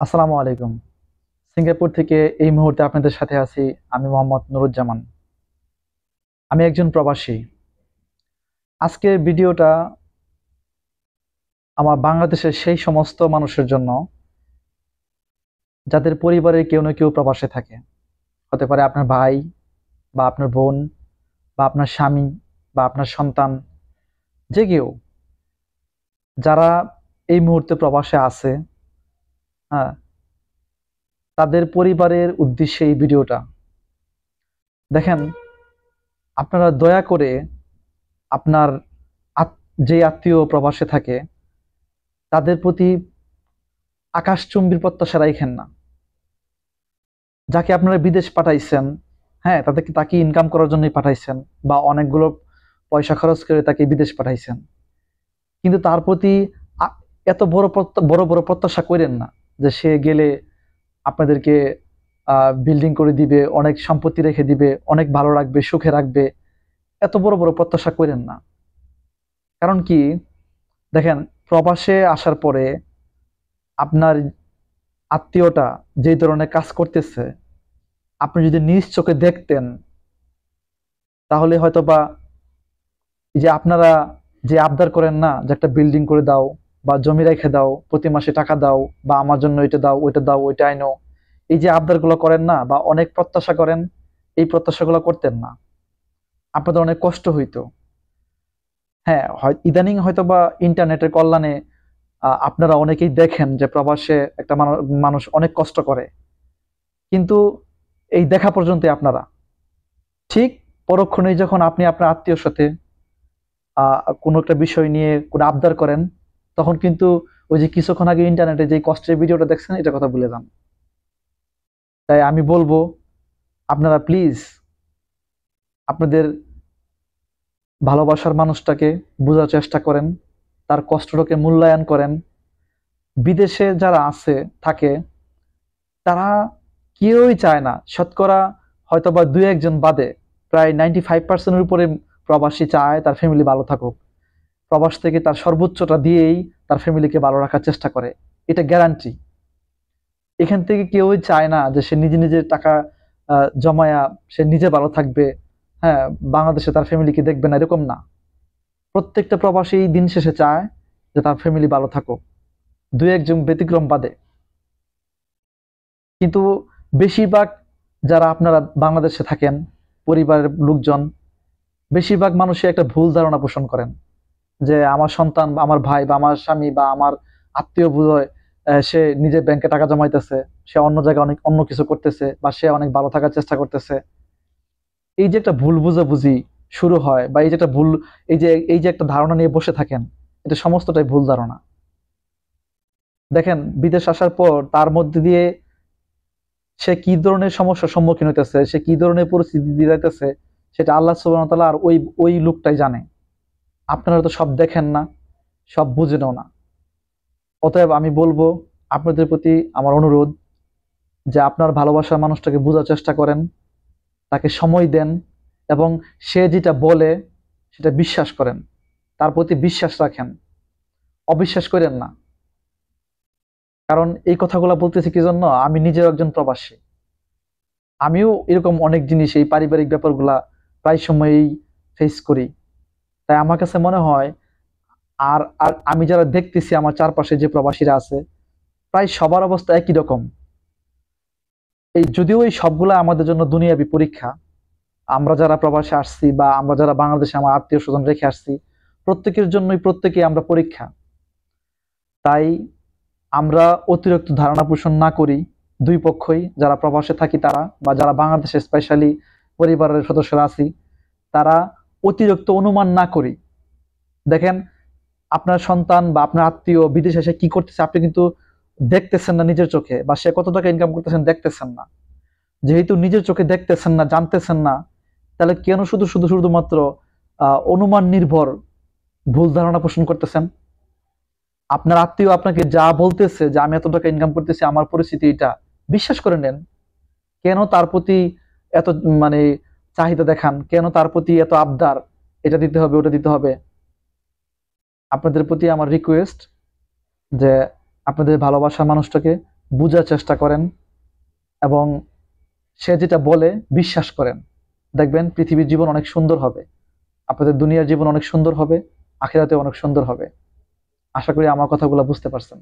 আসসালামু আলাইকুম। সিঙ্গাপুর থেকে এই মুহূর্তে আপনাদের সাথে আছি আমি মোহাম্মদ নুরুজ্জামান। আমি একজন প্রবাসী। আজকের ভিডিওটা আমার বাংলাদেশের সেই সমস্ত মানুষের জন্য যাদের পরিবারের কেউ না কেউ প্রবাসে থাকে। হতে পারে আপনার ভাই বা আপনার বোন বা আপনার স্বামী বা আপনার সন্তান, যে কেউ যারা এই মুহূর্তে প্রবাসে আছে, হ্যাঁ, তাদের পরিবারের উদ্দেশ্যে এই ভিডিওটা। দেখেন, আপনারা দয়া করে আপনার যে আত্মীয় প্রবাসে থাকে তাদের প্রতি আকাশচুম্বীর প্রত্যাশা রাখেন না। যাকে আপনারা বিদেশ পাঠাইছেন, হ্যাঁ, তাকে ইনকাম করার জন্যই পাঠাইছেন বা অনেকগুলো পয়সা খরচ করে তাকে বিদেশ পাঠাইছেন, কিন্তু তার প্রতি আ- এত বড় বড় প্রত্যাশা করেন না যে সে গেলে আপনাদেরকে বিল্ডিং করে দিবে, অনেক সম্পত্তি রেখে দিবে, অনেক ভালো রাখবে, সুখে রাখবে। এত বড় বড় প্রত্যাশা করেন না। কারণ কি, দেখেন, প্রবাসে আসার পরে আপনার আত্মীয়টা যেই ধরনের কাজ করতেছে, আপনি যদি নিজ চোখে দেখতেন তাহলে হয়তোবা এই যে আপনারা যে আবদার করেন না যে একটা বিল্ডিং করে দাও বা জমি রেখে দাও, প্রতি মাসে টাকা দাও বা আমার জন্য এটা দাও, ওইটা দাও, ওইটা আইনো, এই যে আবদার গুলো করেন না বা অনেক প্রত্যাশা করেন, এই প্রত্যাশাগুলো করতেন না। আপনাদের অনেক কষ্ট হইতো। হ্যাঁ, ইদানিং হয়তোবা ইন্টারনেটের কল্যাণে আপনারা অনেকেই দেখেন যে প্রবাসে একটা মানুষ অনেক কষ্ট করে, কিন্তু এই দেখা পর্যন্ত আপনারা ঠিক পরক্ষণেই যখন আপনি আপনার আত্মীয়র সাথে কোনো একটা বিষয় নিয়ে কোনো আবদার করেন, তখন কিন্তু ওই যে কিছুক্ষণ আগে ইন্টারনেটে যে কষ্টের ভিডিওটা দেখছেন এটা কথা ভুলে যান। তাই আমি বলবো, আপনারা প্লিজ আপনাদের ভালোবাসার মানুষটাকে বোঝার চেষ্টা করেন, তার কষ্টটাকে মূল্যায়ন করেন। বিদেশে যারা আছে থাকে, তারা কেউই চায় না, শতকরা হয়তোবা দুই একজন বাদে প্রায় 95% উপরে প্রবাসী চায় তার ফ্যামিলি ভালো থাকুক। প্রবাস থেকে তার সর্বোচ্চটা দিয়েই তার ফ্যামিলিকে ভালো রাখার চেষ্টা করে। এটা গ্যারান্টি। এখান থেকে কেউই চায় না যে সে নিজে নিজের টাকা জমায়া সে নিজে ভালো থাকবে, হ্যাঁ, বাংলাদেশে তার ফ্যামিলিকে দেখবে না, এরকম না। প্রত্যেকটা প্রবাসী দিন শেষে চায় যে তার ফ্যামিলি ভালো থাকুক, দুই একজন ব্যতিক্রম বাদে। কিন্তু বেশিরভাগ যারা আপনারা বাংলাদেশে থাকেন, পরিবারের লোকজন, বেশিরভাগ মানুষই একটা ভুল ধারণা পোষণ করেন যে আমার সন্তান বা আমার ভাই বা আমার স্বামী বা আমার আত্মীয় বোধহয় সে নিজের ব্যাংকে টাকা জমাইতেছে, সে অন্য জায়গায় অনেক অন্য কিছু করতেছে বা সে অনেক ভালো থাকার চেষ্টা করতেছে। এই যে একটা ভুল বুঝাবুঝি শুরু হয় বা এই যে একটা ভুল, এই যে একটা ধারণা নিয়ে বসে থাকেন, এটা সমস্তটাই ভুল ধারণা। দেখেন, বিদেশ আসার পর তার মধ্যে দিয়ে সে কি ধরনের সমস্যার সম্মুখীন হইতেছে, সে কি ধরনের পরিস্থিতি দিয়ে যাইতেছে, সেটা আল্লাহ সুবহানাহু ওয়া তাআলা আর ওই ওই লোকটাই জানে। আপনারা তো সব দেখেন না, সব বুঝেনও না। অতএব আমি বলবো, আপনাদের প্রতি আমার অনুরোধ যে আপনার ভালোবাসার মানুষটাকে বোঝার চেষ্টা করেন, তাকে সময় দেন এবং সে যেটা বলে সেটা বিশ্বাস করেন, তার প্রতি বিশ্বাস রাখেন, অবিশ্বাস করেন না। কারণ এই কথাগুলো বলতেছি কি জন্য, আমি নিজেও একজন প্রবাসী। আমিও এরকম অনেক জিনিস, এই পারিবারিক ব্যাপারগুলা প্রায় সময়ই ফেস করি। তাই আমার কাছে মনে হয়, আর আর আমি যারা দেখতেছি আমার চারপাশে যে প্রবাসীরা আছে, প্রায় সবার অবস্থা একই রকম। যদিও এই সবগুলা আমাদের জন্য দুনিয়াবী পরীক্ষা, আমরা যারা প্রবাসে আসছি বা আমরা যারা বাংলাদেশে আমার আত্মীয় স্বজন রেখে আসছি, প্রত্যেকের জন্যই প্রত্যেকে আমরা পরীক্ষা। তাই আমরা অতিরিক্ত ধারণা পোষণ না করি, দুই পক্ষই, যারা প্রবাসে থাকি তারা বা যারা বাংলাদেশে স্পেশালি পরিবারের সদস্যরা আছি, তারা অতিরিক্ত অনুমান না করি। দেখেন, আপনার সন্তান বা আপনার আত্মীয় বিদেশে এসে কি করতেছে আপনি কিন্তু দেখতেছেন না নিজের চোখে, বা সে কত টাকা ইনকাম করতেছেন দেখতেছেন না। যেহেতু নিজের চোখে দেখতেছেন না, জানতেছেন না, তাহলে কেন শুধুমাত্র অনুমান নির্ভর ভুল ধারণা পোষণ করতেছেন? আপনার আত্মীয় আপনাকে যা বলতেছে যে আমি এত টাকা ইনকাম করতেছি, আমার পরিস্থিতি এটা, বিশ্বাস করে নেন। কেন তার প্রতি এত মানে চাহিদা দেখান? কেন তার প্রতি এত আবদার, এটা দিতে হবে, ওটা দিতে হবে? আপনাদের প্রতি আমার রিকোয়েস্ট যে আপনাদের ভালোবাসার মানুষটাকে বুঝার চেষ্টা করেন এবং সে যেটা বলে বিশ্বাস করেন, দেখবেন পৃথিবীর জীবন অনেক সুন্দর হবে, আপনাদের দুনিয়ার জীবন অনেক সুন্দর হবে, আখিরাতে অনেক সুন্দর হবে। আশা করি আমার কথাগুলো বুঝতে পারছেন।